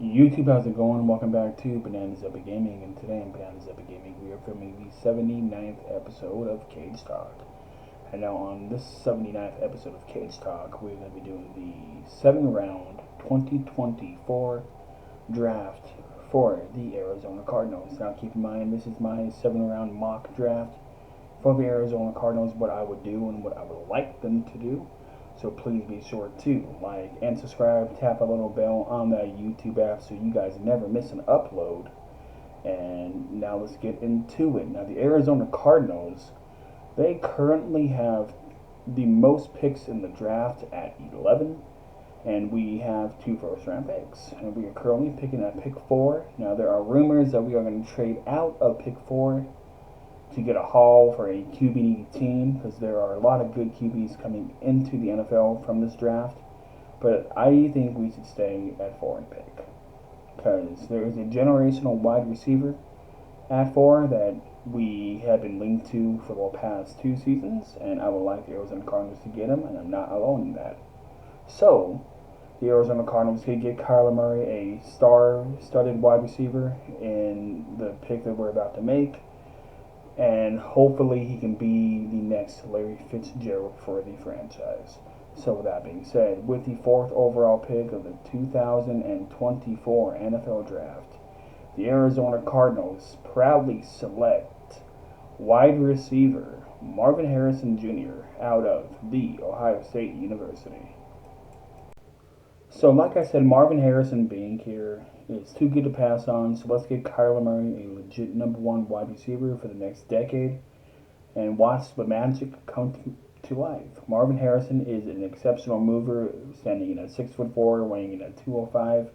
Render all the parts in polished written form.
YouTube, how's it going? Welcome back to Bananas Epic Gaming, and today on Bananas Epic Gaming we are filming the 79th episode of Cage Talk. And now on this 79th episode of Cage Talk, we're going to be doing the 7th-round 2024 draft for the Arizona Cardinals. Now keep in mind, this is my 7th-round mock draft for the Arizona Cardinals, what I would do and what I would like them to do. So please be sure to like and subscribe, tap a little bell on that YouTube app so you guys never miss an upload. And now let's get into it. Now the Arizona Cardinals, they currently have the most picks in the draft at 11, and we have 2 first-round picks. And we are currently picking at pick 4. Now there are rumors that we are going to trade out of pick 4 to get a haul for a QB needy team, because there are a lot of good QBs coming into the NFL from this draft. But I think we should stay at 4 and pick, because there is a generational wide receiver at 4 that we have been linked to for the past 2 seasons, and I would like the Arizona Cardinals to get him, and I'm not alone in that. So the Arizona Cardinals could get Kyler Murray, a star-studded wide receiver, in the pick that we're about to make. And hopefully he can be the next Larry Fitzgerald for the franchise. So with that being said, with the 4th overall pick of the 2024 NFL Draft, the Arizona Cardinals proudly select wide receiver Marvin Harrison Jr. out of the Ohio State University. So like I said, Marvin Harrison being here is too good to pass on, so let's get Kyler Murray, a legit number 1 wide receiver for the next decade, and watch the magic come to life. Marvin Harrison is an exceptional mover, standing in at 6'4", weighing in at 205.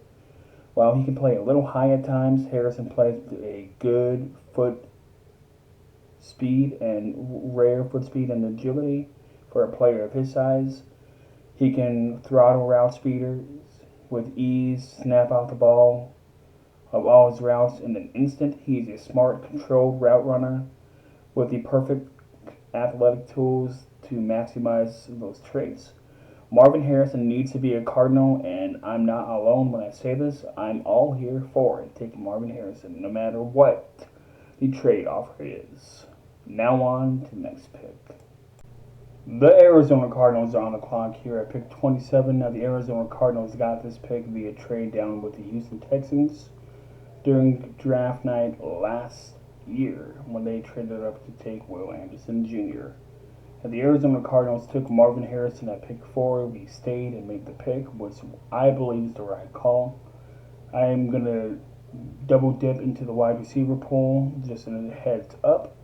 While he can play a little high at times, Harrison plays a good foot speed and rare foot speed and agility for a player of his size. He can throttle route speeders with ease, snap out the ball of all his routes in an instant. He is a smart, controlled route runner with the perfect athletic tools to maximize those traits. Marvin Harrison needs to be a Cardinal, and I'm not alone when I say this. I'm all here for it, taking Marvin Harrison, no matter what the trade offer is. Now on to the next pick. The Arizona Cardinals are on the clock here at pick 27. Now, the Arizona Cardinals got this pick via trade down with the Houston Texans during draft night last year when they traded up to take Will Anderson Jr. Now, the Arizona Cardinals took Marvin Harrison at pick 4. We stayed and made the pick, which I believe is the right call. I am going to double dip into the wide receiver pool, just in a heads up,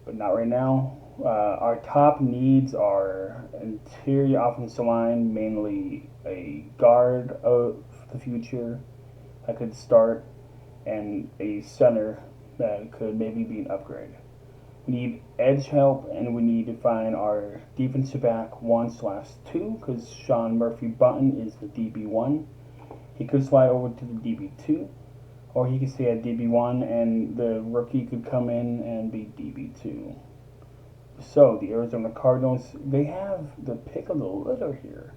but not right now. Our top needs are interior offensive line, mainly a guard of the future that could start, and a center that could maybe be an upgrade. We need edge help, and we need to find our defensive back 1/2, because Sean Murphy Button is the DB1. He could slide over to the DB2, or he could stay at DB1, and the rookie could come in and be DB2. So the Arizona Cardinals, they have the pick of the litter here.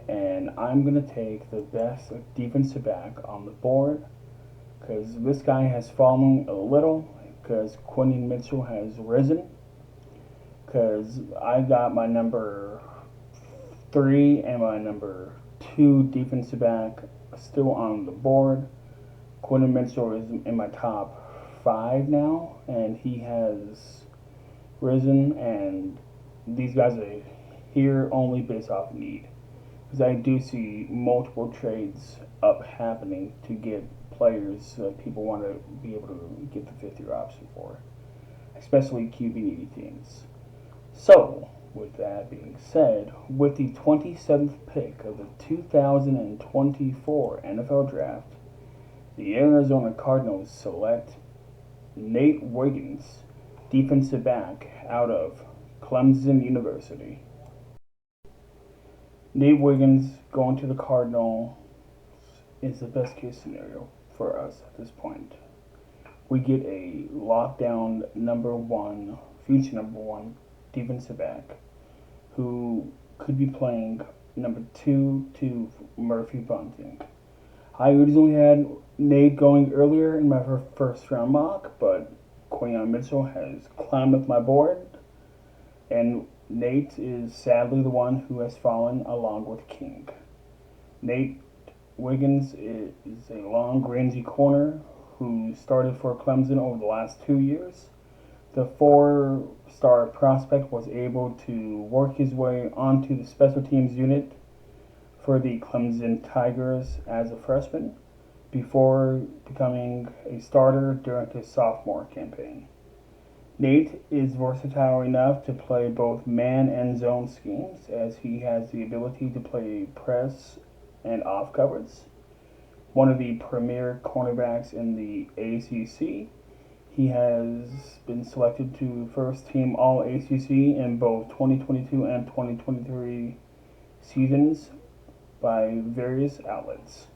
And I'm going to take the best defensive back on the board, because this guy has fallen a little, because Quentin Mitchell has risen, because I got my number 3 and my number 2 defensive back still on the board. Quentin Mitchell is in my top 5 now, and he has risen, and these guys are here only based off need, because I do see multiple trades up happening to get players that people want to be able to get the 5th-year option for, especially QB needy teams. So with that being said, with the 27th pick of the 2024 NFL Draft, the Arizona Cardinals select Nate Wiggins, defensive back out of Clemson University. Nate Wiggins going to the Cardinals is the best case scenario for us at this point. We get a lockdown future number 1 defensive back who could be playing number 2 to Murphy Bunting. I originally had Nate going earlier in my first round mock, but Quayon Mitchell has climbed up my board, and Nate is sadly the one who has fallen along with King. Nate Wiggins is a long, rangy corner who started for Clemson over the last 2 years. The four-star prospect was able to work his way onto the special teams unit for the Clemson Tigers as a freshman before becoming a starter during his sophomore campaign. Nate is versatile enough to play both man and zone schemes as he has the ability to play press and off coverage. One of the premier cornerbacks in the ACC, he has been selected to first team All ACC in both 2022 and 2023 seasons by various outlets.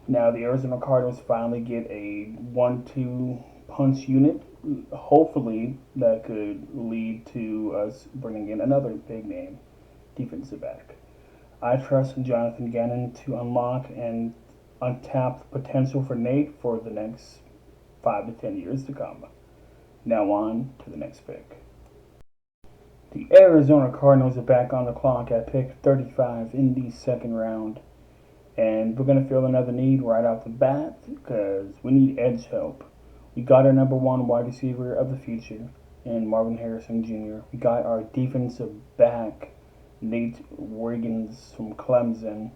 Now the Arizona Cardinals finally get a 1-2 punch unit. Hopefully that could lead to us bringing in another big name defensive back. I trust Jonathan Gannon to unlock and untap the potential for Nate for the next 5 to 10 years to come. Now on to the next pick. The Arizona Cardinals are back on the clock at pick 35 in the second round. And we're going to feel another need right off the bat because we need edge help. We got our number one wide receiver of the future in Marvin Harrison Jr. We got our defensive back, Nate Wiggins from Clemson.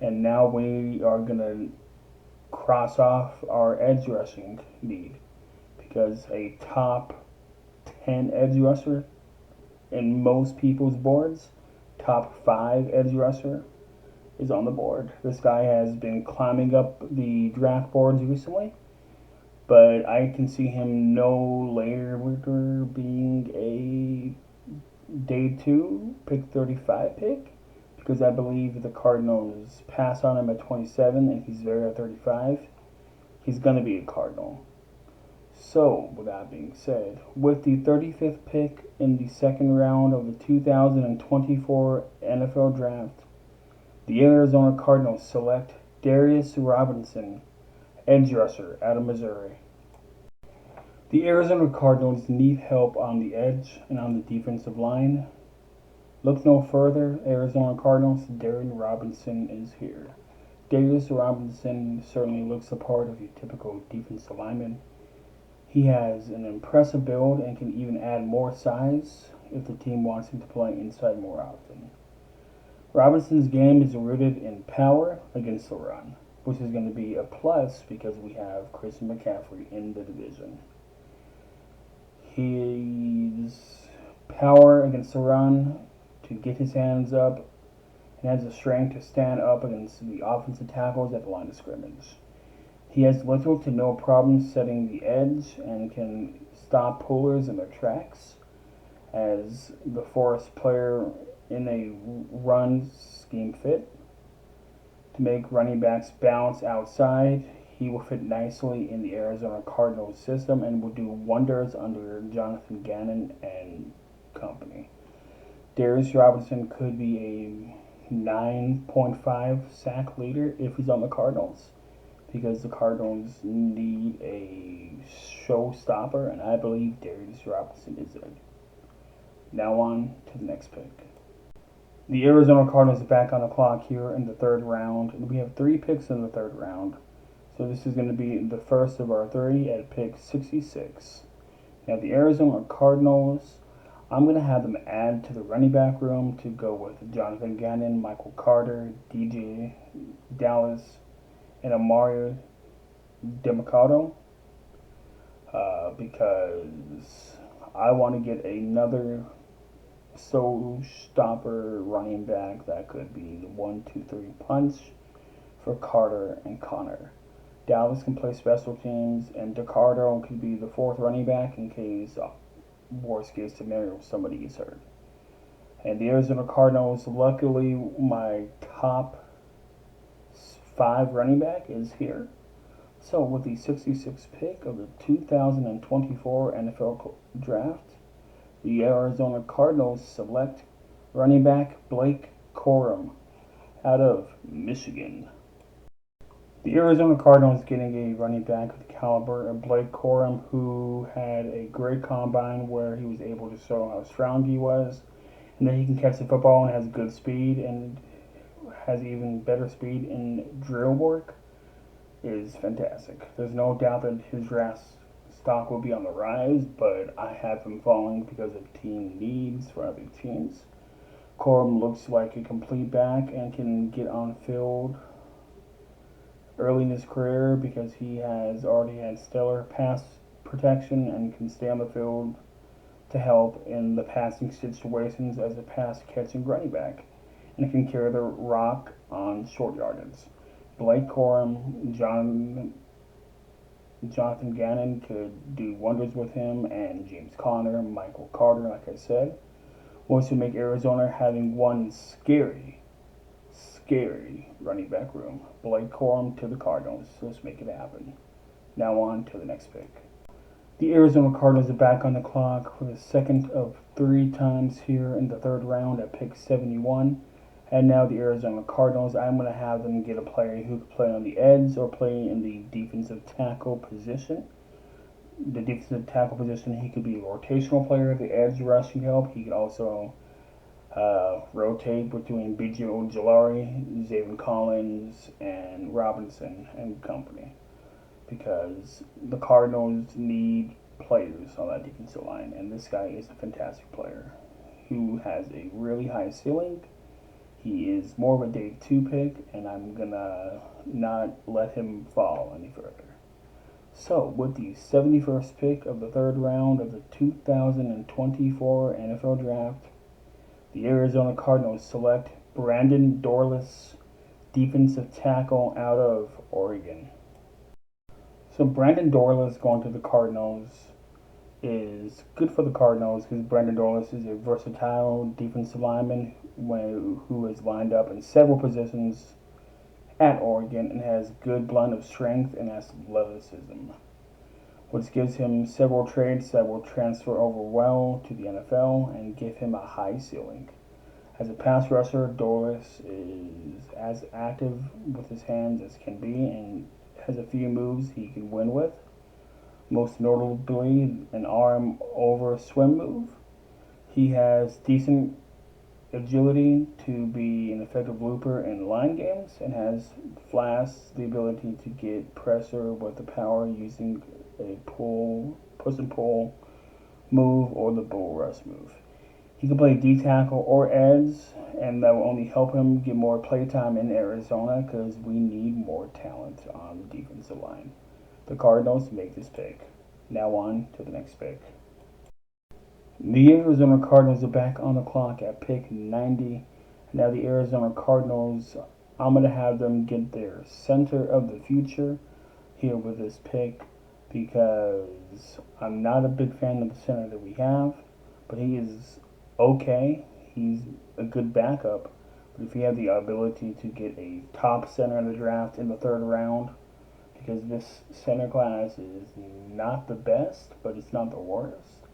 And now we are going to cross off our edge rushing need because a top 10 edge rusher in most people's boards, top 5 edge rusher is on the board. This guy has been climbing up the draft boards recently, but I can see him no later being a day 2, pick 35 pick, because I believe the Cardinals pass on him at 27 and he's there at 35. He's going to be a Cardinal. So, with that being said, with the 35th pick in the second round of the 2024 NFL Draft, the Arizona Cardinals select Darius Robinson, edge rusher out of Missouri. The Arizona Cardinals need help on the edge and on the defensive line. Look no further, Arizona Cardinals, Darius Robinson is here. Darius Robinson certainly looks the part of your typical defensive lineman. He has an impressive build and can even add more size if the team wants him to play inside more often. Robinson's game is rooted in power against the run, which is going to be a plus because we have Christian McCaffrey in the division. His power against the run to get his hands up and has the strength to stand up against the offensive tackles at the line of scrimmage. He has little to no problem setting the edge and can stop pullers in their tracks as the force player in a run scheme fit. To make running backs bounce outside, he will fit nicely in the Arizona Cardinals system and will do wonders under Jonathan Gannon and company. Darius Robinson could be a 9.5 sack leader if he's on the Cardinals, because the Cardinals need a showstopper, and I believe Darius Robinson is it. Now on to the next pick. The Arizona Cardinals are back on the clock here in the third round, and we have 3 picks in the third round. So this is going to be the first of our 3 at pick 66. Now the Arizona Cardinals, I'm going to have them add to the running back room to go with Jonathan Gannon, Michael Carter, DJ Dallas, and Amari Demicado, because I want to get another stopper running back that could be the 1-2-3 punch for Carter and Connor. Dallas can play special teams, and DeCardo could be the 4th running back in case worst case scenario somebody is hurt. And the Arizona Cardinals, luckily my top 5 running back is here. So with the 66th pick of the 2024 NFL Draft, the Arizona Cardinals select running back Blake Corum out of Michigan. The Arizona Cardinals getting a running back of the caliber of Blake Corum, who had a great combine where he was able to show how strong he was, and that he can catch the football and has good speed and has even better speed in drill work, is fantastic. There's no doubt that his draft stock will be on the rise, but I have him falling because of team needs for other teams. Corum looks like a complete back and can get on field early in his career because he has already had stellar pass protection and can stay on the field to help in the passing situations as a pass catching running back, and can carry the rock on short yardage. Blake Corum, Jonathan Gannon could do wonders with him, and James Conner, Michael Carter, like I said, will also make Arizona having one scary running back room. Blake Corum to the Cardinals. Let's make it happen. Now on to the next pick. The Arizona Cardinals are back on the clock for the second of 3 times here in the third round at pick 71. And now the Arizona Cardinals, I'm going to have them get a player who can play on the edge or play in the defensive tackle position. The defensive tackle position, he could be a rotational player, the edge rushing help. He could also rotate between B.J. Ojulari, Zaven Collins, and Robinson and company, because the Cardinals need players on that defensive line, and this guy is a fantastic player who has a really high ceiling. He is more of a day 2 pick, and I'm gonna not let him fall any further. So, with the 71st pick of the third round of the 2024 NFL Draft, the Arizona Cardinals select Brenden Dolus, defensive tackle out of Oregon. So Brenden Dolus going to the Cardinals is good for the Cardinals because Brenden Dolus is a versatile defensive lineman who is lined up in several positions at Oregon and has good blend of strength and athleticism, which gives him several traits that will transfer over well to the NFL and give him a high ceiling. As a pass rusher, Dolus is as active with his hands as can be and has a few moves he can win with, most notably an arm over swim move. He has decent agility to be an effective looper in line games and has the ability to get pressure with the power using a push and pull move or the bull rush move. He can play D tackle or edge, and that will only help him get more playtime in Arizona because we need more talent on the defensive line. The Cardinals make this pick. Now on to the next pick. The Arizona Cardinals are back on the clock at pick 90. Now the Arizona Cardinals, I'm going to have them get their center of the future here with this pick because I'm not a big fan of the center that we have, but he is okay. He's a good backup. But if you have the ability to get a top center in the draft in the third round, because this center class is not the best, but it's not the worst.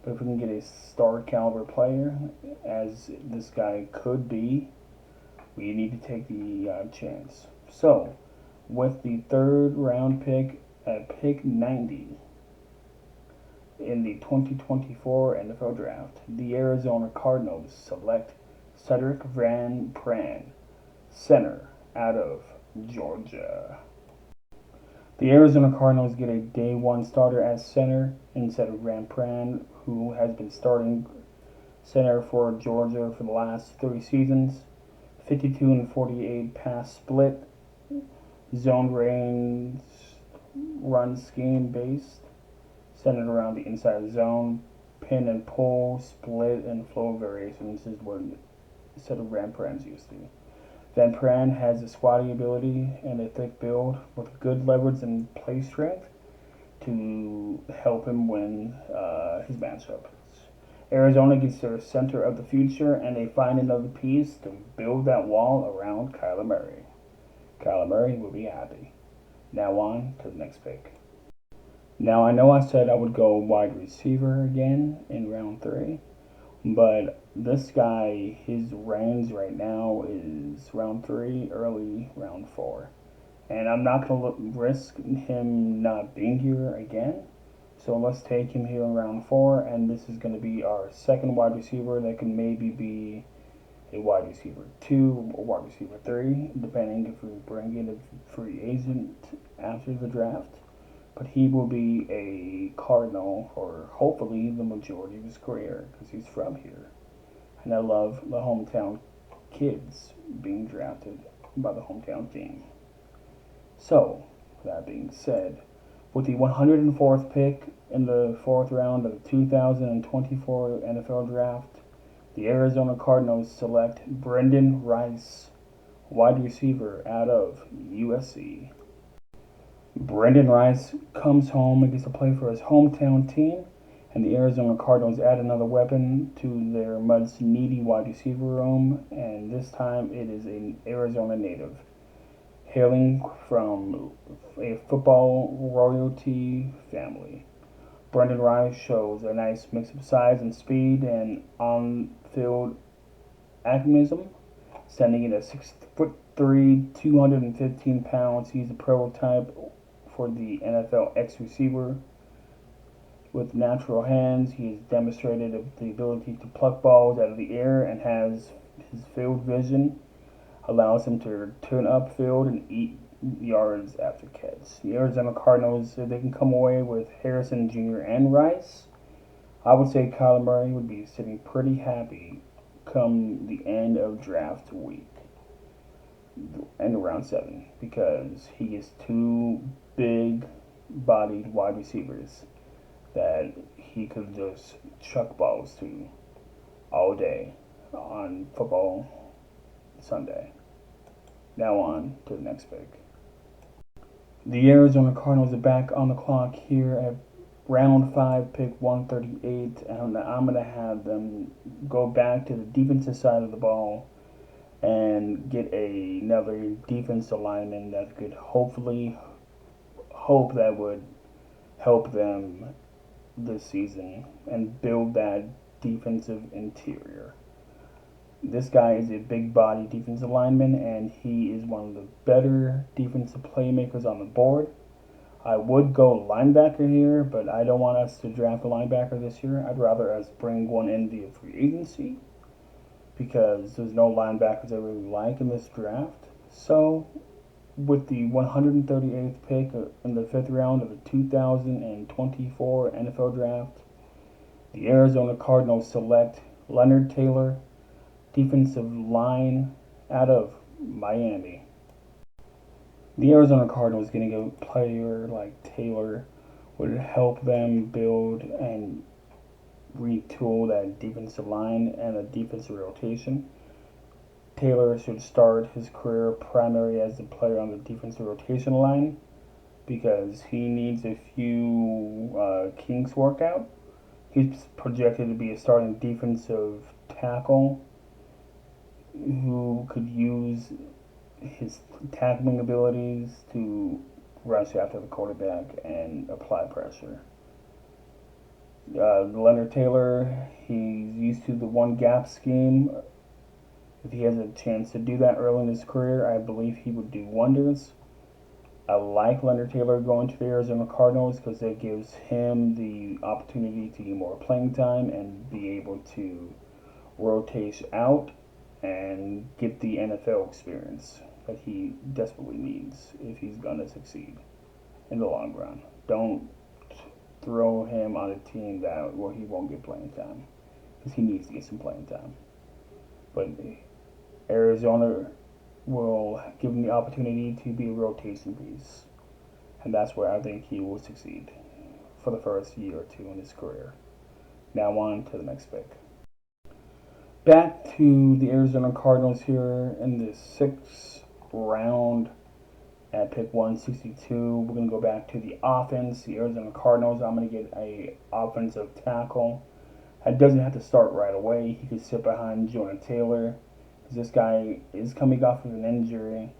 But if we can get a star caliber player, as this guy could be, we need to take the chance. So, with the third round pick at pick 90, in the 2024 NFL Draft, the Arizona Cardinals select Sedric Pran, center out of Georgia. The Arizona Cardinals get a day 1 starter at center instead of Pran, who has been starting center for Georgia for the last 3 seasons. 52 and 48 pass split, zone range, run scheme based, centered around the inside zone, pin and pull, split, and flow variations is what instead of Pran's used to. Van Pran has a squatty ability and a thick build with good leverage and play strength to help him win his matchups. Arizona gets their center of the future, and they find another piece to build that wall around Kyler Murray. Kyler Murray will be happy. Now on to the next pick. Now I know I said I would go wide receiver again in round 3, but this guy, his range right now is round 3, early round 4. And I'm not going to risk him not being here again. So let's take him here in round 4, and this is going to be our second wide receiver that can maybe be a wide receiver 2 or wide receiver 3, depending if we bring in a free agent after the draft. But he will be a Cardinal for hopefully the majority of his career because he's from here. And I love the hometown kids being drafted by the hometown team. So, that being said, with the 104th pick in the 4th round of the 2024 NFL Draft, the Arizona Cardinals select Brenden Rice, wide receiver out of USC. Brenden Rice comes home and gets to play for his hometown team, and the Arizona Cardinals add another weapon to their much needy wide receiver room, and this time it is an Arizona native. Hailing from a football royalty family, Brenden Rice shows a nice mix of size and speed and on-field activism, standing at 6'3", 215 pounds. He's a prototype for the NFL X receiver. With natural hands, he has demonstrated the ability to pluck balls out of the air and has his field vision allows him to turn upfield and eat yards after catch. The Arizona Cardinals, if they can come away with Harrison Jr. and Rice, I would say Kyler Murray would be sitting pretty happy come the end of draft week, end of round 7, because he is 2 big-bodied wide receivers that he could just chuck balls to all day on football Sunday. Now on to the next pick. The Arizona Cardinals are back on the clock here at round 5, pick 138, and I'm going to have them go back to the defensive side of the ball and get another defensive lineman that could hopefully that would help them this season and build that defensive interior. This guy is a big body defensive lineman, and he is one of the better defensive playmakers on the board. I would go linebacker here, but I don't want us to draft a linebacker this year. I'd rather us bring one in via free agency because there's no linebackers I really like in this draft. So, with the 138th pick in the 5th round of the 2024 NFL Draft, the Arizona Cardinals select Leonard Taylor, defensive line out of Miami. The Arizona Cardinals getting a player like Taylor would help them build and retool that defensive line and a defensive rotation. Taylor should start his career primarily as a player on the defensive rotation line because he needs a few kinks worked out. He's projected to be a starting defensive tackle who could use his tackling abilities to rush after the quarterback and apply pressure. Leonard Taylor, he's used to the one gap scheme. If he has a chance to do that early in his career, I believe he would do wonders. I like Leonard Taylor going to the Arizona Cardinals because it gives him the opportunity to get more playing time and be able to rotate out and get the NFL experience that he desperately needs if he's going to succeed in the long run. Don't throw him on a team where he won't get playing time because he needs to get some playing time. But Arizona will give him the opportunity to be a rotation piece, and that's where I think he will succeed for the first year or two in his career. Now on to the next pick. Back to the Arizona Cardinals here in the 6th round at pick 162. We're going to go back to the offense. The Arizona Cardinals, I'm going to get a offensive tackle. It doesn't have to start right away. He could sit behind Jonah Taylor. This guy is coming off of an injury,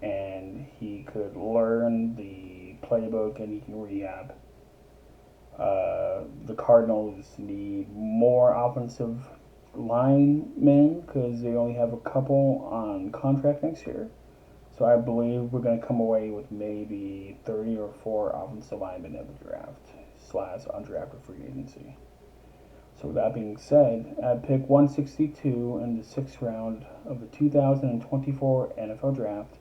and he could learn the playbook and he can rehab. The Cardinals need more offensive linemen because they only have a couple on contract next year. So I believe we're going to come away with maybe 30 or 4 offensive linemen in the draft / undrafted free agency. So with that being said, at pick 162 in the 6th round of the 2024 NFL Draft,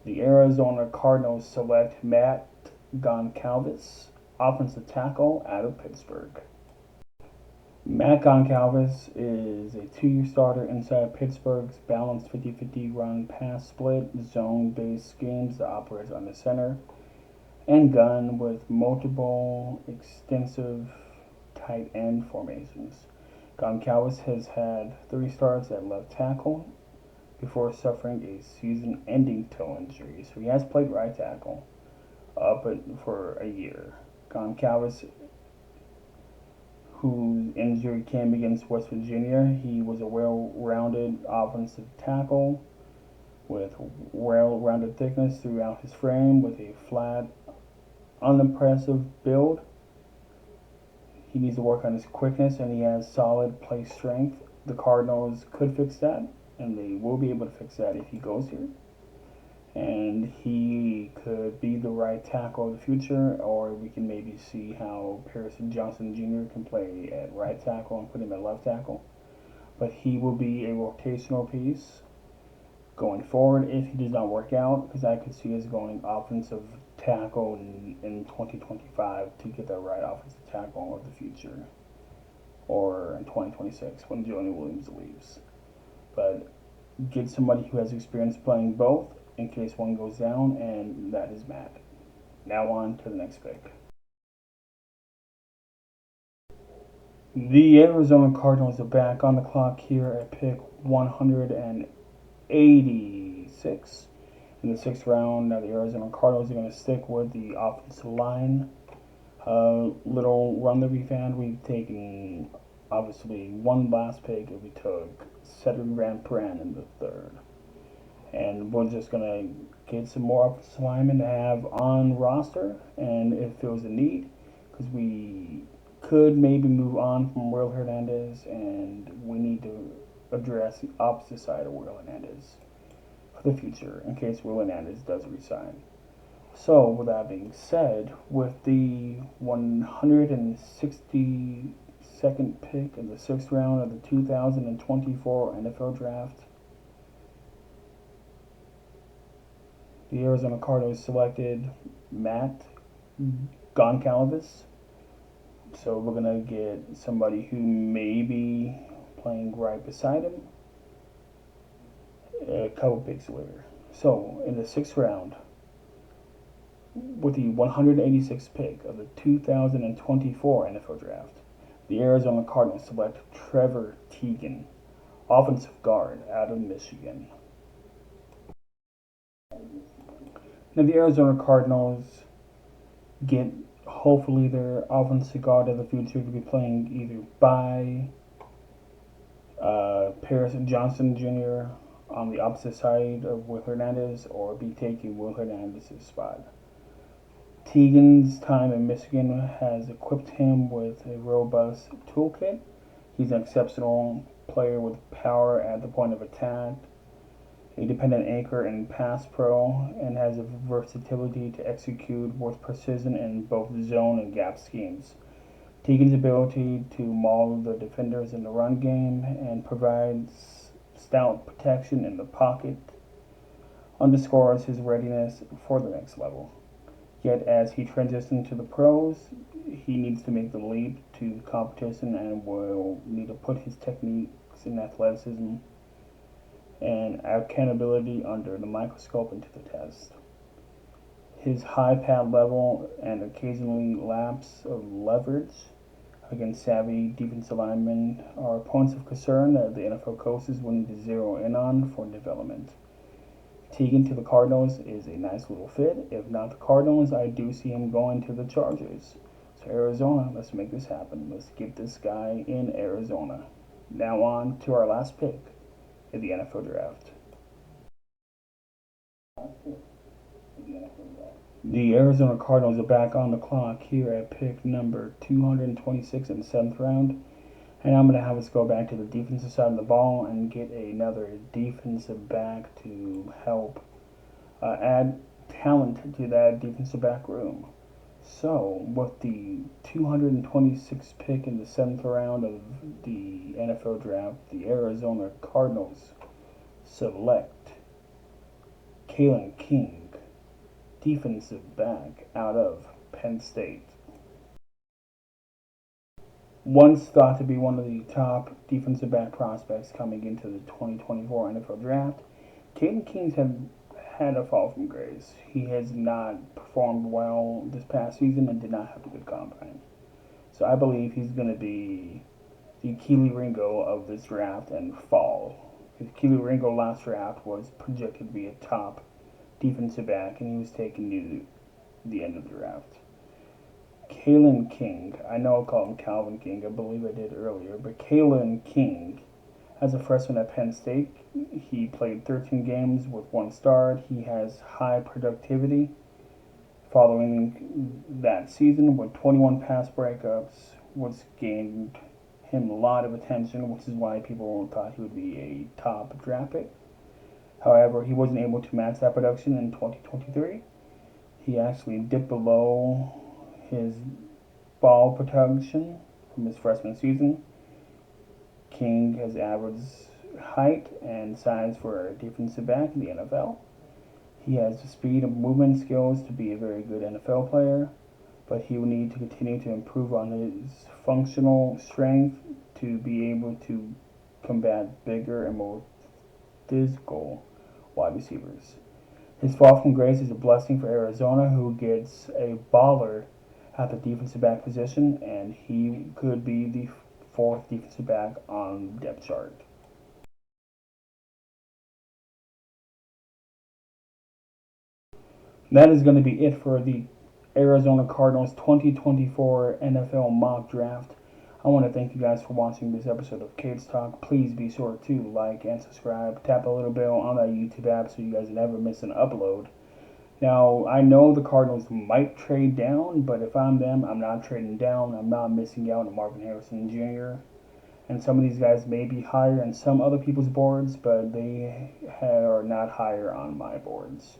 the Arizona Cardinals select Matt Goncalves, offensive tackle out of Pittsburgh. Matt Goncalves is a 2-year starter inside Pittsburgh's balanced 50-50 run-pass split zone-based schemes that operates under center and gun with multiple extensive tight end formations. Goncalves has had 3 starts at left tackle before suffering a season-ending toe injury, so he has played right tackle for a year. Goncalves, whose injury came against West Virginia, he was a well-rounded offensive tackle with well-rounded thickness throughout his frame with a flat, unimpressive build. He needs to work on his quickness, and he has solid play strength. The Cardinals could fix that, and they will be able to fix that if he goes here. And he could be the right tackle of the future, or we can maybe see how Harrison Jr. can play at right tackle and put him at left tackle. But he will be a rotational piece going forward if he does not work out, because I could see us going offensive tackle in 2025 to get the right offensive tackle of the future, or in 2026 when Johnny Williams leaves. But get somebody who has experience playing both in case one goes down, and that is Matt. Now on to the next pick. The Arizona Cardinals are back on the clock here at pick 186 in the 6th round. Now the Arizona Cardinals are going to stick with the offensive line. Little run that we've had. We've taken, obviously, one last pick, and we took Sedric Pran in the 3rd. And we're just going to get some more offensive linemen to have on roster, and if there was a need, because we could maybe move on from Will Hernandez, and we need to address the opposite side of Will Hernandez for the future in case Will Hernandez does resign. So, with that being said, with the 162nd pick in the 6th round of the 2024 NFL Draft, the Arizona Cardinals selected Matt Goncalves. So we're going to get somebody who may be playing right beside him a couple picks later. So in the 6th round, with the 186th pick of the 2024 NFL Draft, the Arizona Cardinals select Trevor Teegan, offensive guard out of Michigan. Now the Arizona Cardinals get hopefully their offensive guard of the future to be playing either by Harrison Jr. on the opposite side of Will Hernandez, or be taking Will Hernandez's spot. Teegan's time in Michigan has equipped him with a robust toolkit. He's an exceptional player with power at the point of attack, a dependent anchor and pass pro, and has a versatility to execute with precision in both zone and gap schemes. Teegan's ability to maul the defenders in the run game and provides stout protection in the pocket underscores his readiness for the next level. Yet as he transitions to the pros, he needs to make the leap to competition and will need to put his techniques and athleticism and accountability under the microscope into the test. His high pad level and occasionally lapse of leverage against savvy defensive linemen are points of concern that the NFL coaches will need to zero in on for development. Teegan to the Cardinals is a nice little fit. If not the Cardinals, I do see him going to the Chargers. So Arizona, let's make this happen. Let's get this guy in Arizona. Now on to our last pick in the NFL Draft. The Arizona Cardinals are back on the clock here at pick number 226 in the 7th round. And I'm going to have us go back to the defensive side of the ball and get another defensive back to help add talent to that defensive back room. So, with the 226th pick in the 7th round of the NFL draft, the Arizona Cardinals select Kalen King, defensive back out of Penn State. Once thought to be one of the top defensive back prospects coming into the 2024 NFL draft, Kalen King had a fall from grace. He has not performed well this past season and did not have a good combine. So I believe he's going to be the Keely Ringo of this draft and fall. Because Keely Ringo last draft was projected to be a top defensive back, and he was taken near the end of the draft. Kalen King, I know I called him Calvin King, I believe I did earlier, but Kalen King, as a freshman at Penn State, he played 13 games with 1 start. He has high productivity following that season with 21 pass breakups, which gained him a lot of attention, which is why people thought he would be a top draft pick. However, he wasn't able to match that production in 2023. He actually dipped below his ball production from his freshman season. King has average height and size for a defensive back in the NFL. He has the speed and movement skills to be a very good NFL player, but he will need to continue to improve on his functional strength to be able to combat bigger and more physical wide receivers. His fall from grace is a blessing for Arizona, who gets a baller at the defensive back position, and he could be the 4th defensive back on the depth chart. That is going to be it for the Arizona Cardinals 2024 NFL mock draft. I want to thank you guys for watching this episode of Cage Talk. Please be sure to like and subscribe. Tap a little bell on that YouTube app so you guys never miss an upload. Now, I know the Cardinals might trade down, but if I'm them, I'm not trading down. I'm not missing out on Marvin Harrison Jr. And some of these guys may be higher on some other people's boards, but they are not higher on my boards.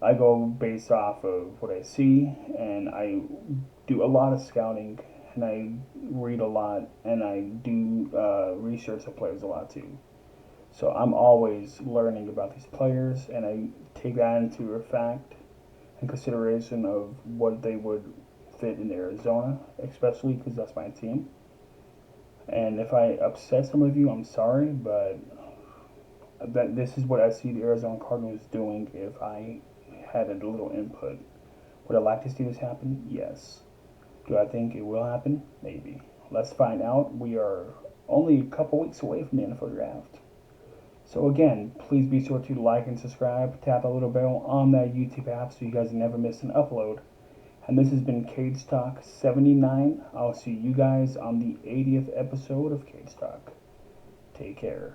I go based off of what I see, and I do a lot of scouting, and I read a lot, and I do research of players a lot too. So I'm always learning about these players, and I take that into effect and consideration of what they would fit in Arizona, especially because that's my team. And if I upset some of you, I'm sorry, but this is what I see the Arizona Cardinals doing if I had a little input. Would I like to see this happen? Yes. Do I think it will happen? Maybe. Let's find out. We are only a couple weeks away from the NFL draft. So again, please be sure to like and subscribe. Tap a little bell on that YouTube app so you guys never miss an upload. And this has been Cage Talk 79. I'll see you guys on the 80th episode of Cage Talk. Take care.